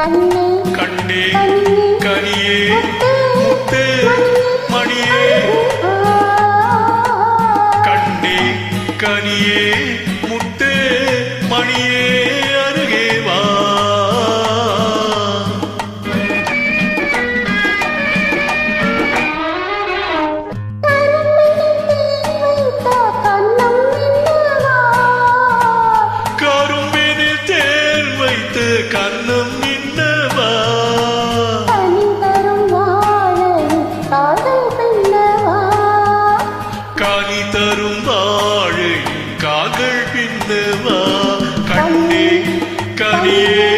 கண்ணே கனியே முத்தே மணியே கண்ணே கனியே முத்தே மணியே அருகே வா கரும்பினில் தேன் வைத்து கண்ணம் நின்னவா காணி தரும் வாழை கால்கள் பின்னவா கண்ணே கனியே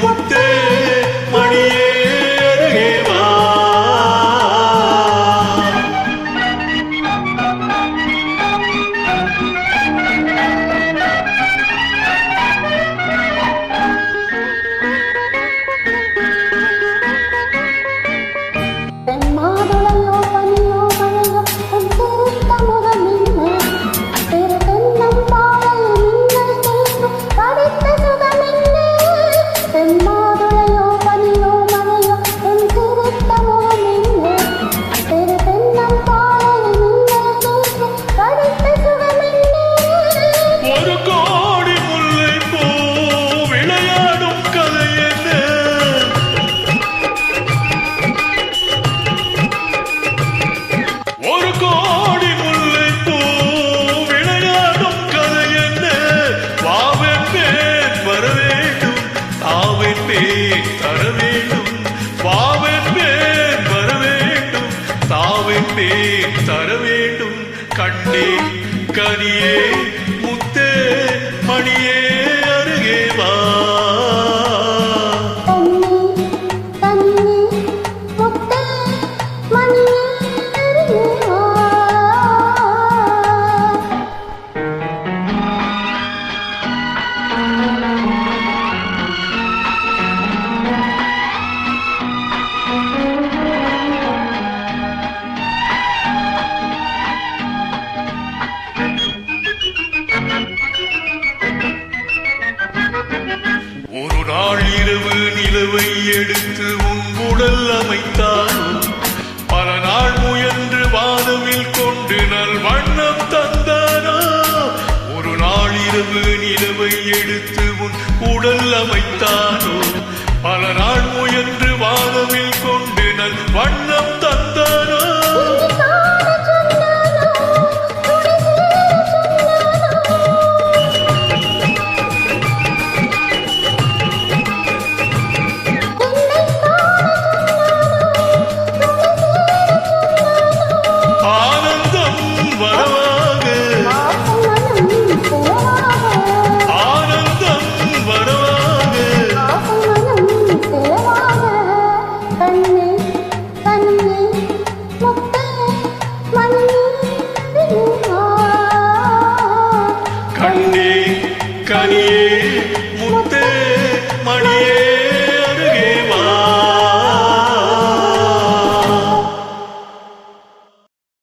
முத்தே மணியே அருகே வா தர வேண்டும் கண்ணே கனியே முத்தே மணியே அருகே வா ஒரு நாள் இரவு நிலவை எடுத்து உன் உடல் அமைத்தானோ பல நாள் முயன்று வானவில் கொண்டு நல் வண்ணம் தந்தானோ ஒரு நாள் இரவு நிலவை எடுத்து உன் உடல் அமைத்தானோ பல நாள் முயன்று வானவில் கொண்டு நல் வண்ணம் தந்தானோ கனியே முத்தே மணியே